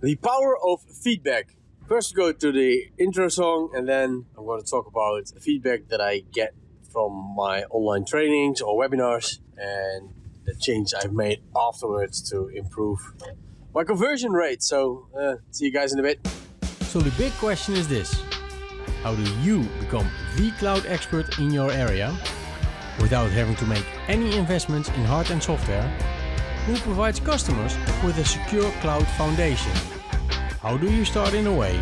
The power of feedback. First, go to the intro song, and then I'm going to talk about feedback that I get from my online trainings or webinars and the change I've made afterwards to improve my conversion rate. So, see you guys in a bit. So the big question is this: how do you become the cloud expert in your area without having to make any investments in hardware and software? Who provides customers with a secure cloud foundation? How do you start in a way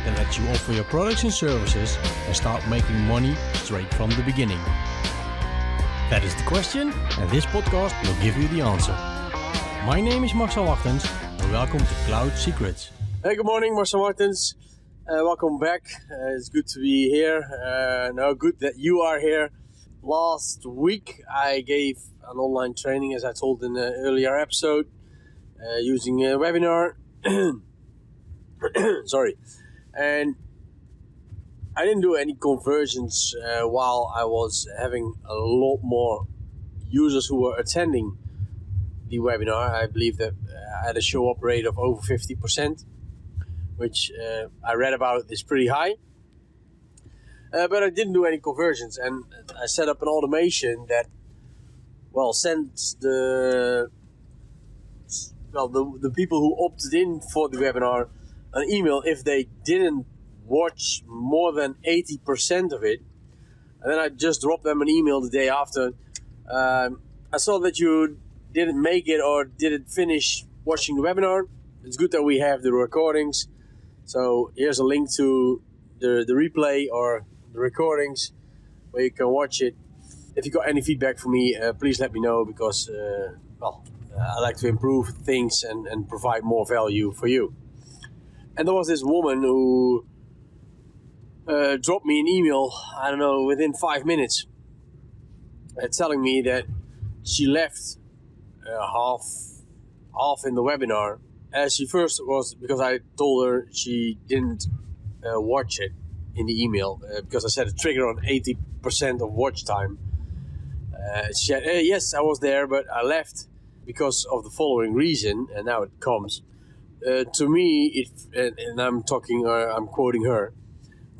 that lets you offer your products and services and start making money straight from the beginning? That is the question, and this podcast will give you the answer. My name is Russel Brunson, and welcome to Cloud Secrets. Hey, good morning, Russel Brunson. Welcome back. It's good to be here. Good that you are here. Last week I gave an online training, as I told in an earlier episode, using a webinar. Sorry. And I didn't do any conversions while I was having a lot more users who were attending the webinar. I believe that I had a show up rate of over 50%, which I read about is pretty high. But I didn't do any conversions, and I set up an automation that, sends the people who opted in for the webinar an email if they didn't watch more than 80% of it, and then I just dropped them an email the day after. I saw that you didn't make it or didn't finish watching the webinar. It's good that we have the recordings, so here's a link to the replay or the recordings where you can watch it. If you got any feedback for me, please let me know, because I like to improve things and provide more value for you. And there was this woman who dropped me an email, I don't know, within 5 minutes, telling me that she left half in the webinar. She first was because I told her she didn't watch it in the email, because I set a trigger on 80% of watch time. She said, yes, I was there, but I left because of the following reason, and now it comes. To me, and I'm quoting her.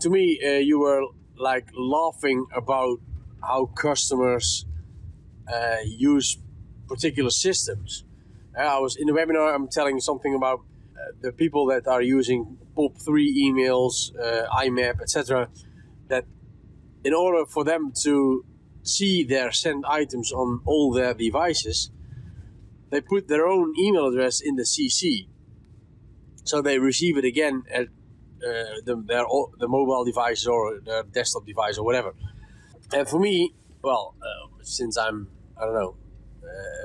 To me, you were like laughing about how customers use particular systems. I was in the webinar, I'm telling something about the people that are using POP3 emails, IMAP, etc. That in order for them to see their sent items on all their devices, they put their own email address in the CC. So they receive it again at the mobile device or their desktop device or whatever. And for me, since I'm, a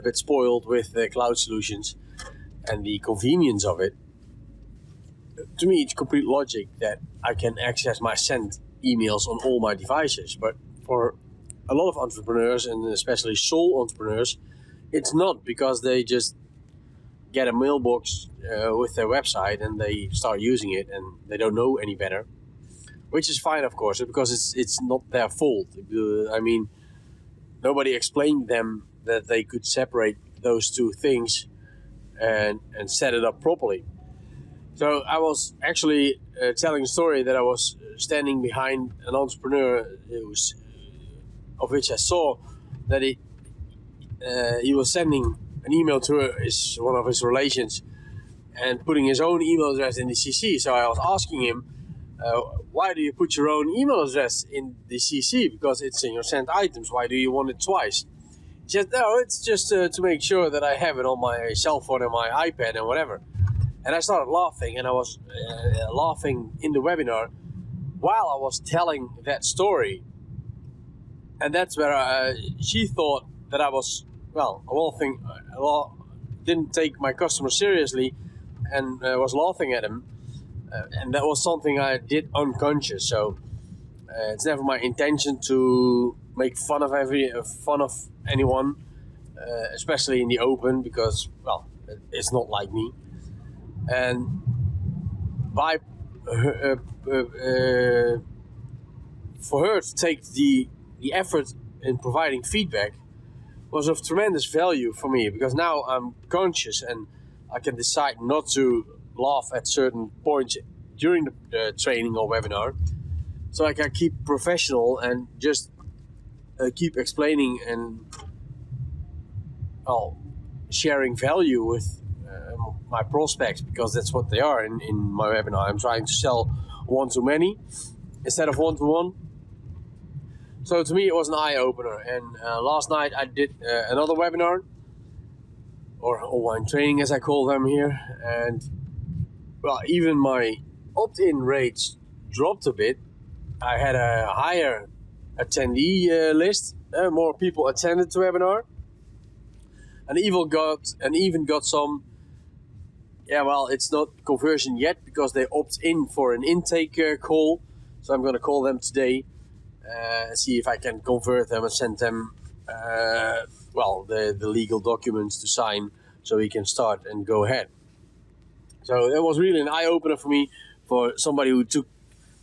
bit spoiled with the cloud solutions and the convenience of it, to me it's complete logic that I can access my sent emails on all my devices. But for a lot of entrepreneurs, and especially sole entrepreneurs, it's not, because they just get a mailbox with their website and they start using it and they don't know any better, which is fine, of course, because it's not their fault. I mean, nobody explained them that they could separate those two things and set it up properly. So I was actually telling a story that I was standing behind an entrepreneur of which I saw that he was sending an email to one of his relations and putting his own email address in the CC. So I was asking him, why do you put your own email address in the CC? Because it's in your sent items. Why do you want it twice? He said, no, it's just to make sure that I have it on my cell phone and my iPad and whatever. And I started laughing, and I was laughing in the webinar while I was telling that story. And that's where she thought that I was, didn't take my customer seriously and was laughing at him. And that was something I did unconscious. So it's never my intention to make fun of anyone, especially in the open, because it's not like me. And by for her to take the effort in providing feedback was of tremendous value for me, because now I'm conscious and I can decide not to laugh at certain points during the training or webinar, so I can keep professional and just keep explaining and sharing value with my prospects, because that's what they are in my webinar. I'm trying to sell one-to-many instead of one-to-one. So to me it was an eye-opener, and last night I did another webinar, or online training as I call them here, and well, even my opt-in rates dropped a bit. I had a higher attendee list, more people attended the webinar, and even got some, it's not conversion yet because they opt in for an intake call, so I'm going to call them today and see if I can convert them and send them the legal documents to sign so we can start and go ahead. So that was really an eye-opener for me, for somebody who took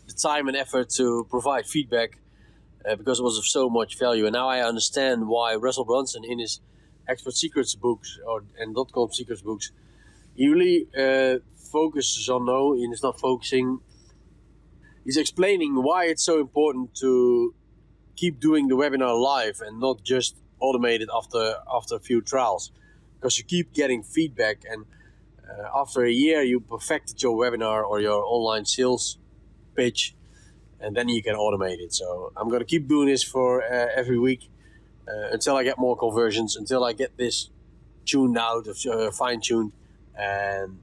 the time and effort to provide feedback, because it was of so much value. And now I understand why Russel Brunson, in his Expert Secrets books and .com Secrets books, he really focuses on, he's explaining why it's so important to keep doing the webinar live and not just automate it after a few trials, because you keep getting feedback, and after a year you perfected your webinar or your online sales pitch, and then you can automate it. So I'm going to keep doing this for every week until I get more conversions, until I get this tuned out, fine-tuned, and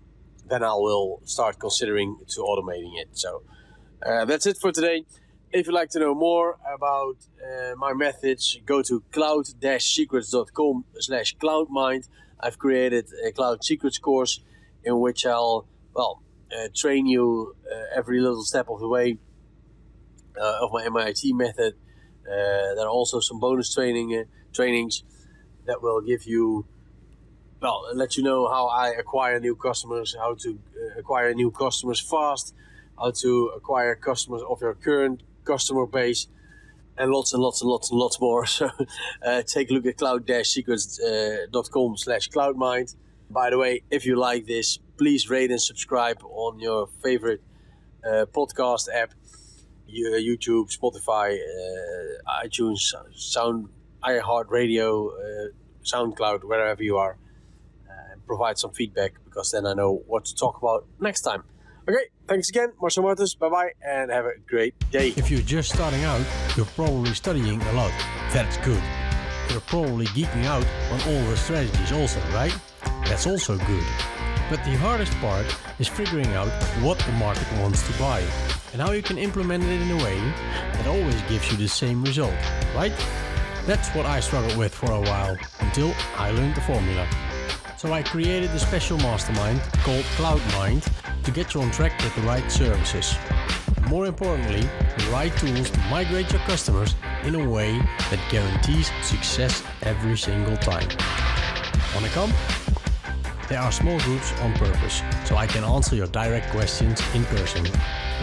then I will start considering to automating it. So that's it for today. If you'd like to know more about my methods, go to cloud-secrets.com/cloudmind. I've created a Cloud Secrets course in which I'll train you every little step of the way of my MIT method. There are also some bonus trainings that will give you, let you know how I acquire new customers, how to acquire new customers fast, how to acquire customers of your current customer base, and lots more. So take a look at cloud-secrets.com/cloudmind. By the way, if you like this, please rate and subscribe on your favorite podcast app, YouTube, Spotify, iTunes, iHeartRadio, SoundCloud, wherever you are. Provide some feedback, because then I know what to talk about next time. Okay, thanks again, Marcel Martens, bye-bye, and have a great day. If you're just starting out, you're probably studying a lot. That's good. You're probably geeking out on all the strategies also, right? That's also good. But the hardest part is figuring out what the market wants to buy and how you can implement it in a way that always gives you the same result, right? That's what I struggled with for a while, until I learned the formula. So I created a special mastermind called CloudMind to get you on track with the right services. More importantly, the right tools to migrate your customers in a way that guarantees success every single time. Wanna come? There are small groups on purpose, so I can answer your direct questions in person. You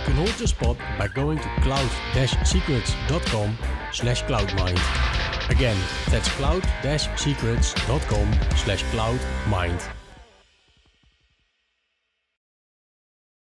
can hold your spot by going to cloud-secrets.com/cloudmind. Again, that's cloud-secrets.com/cloudmind.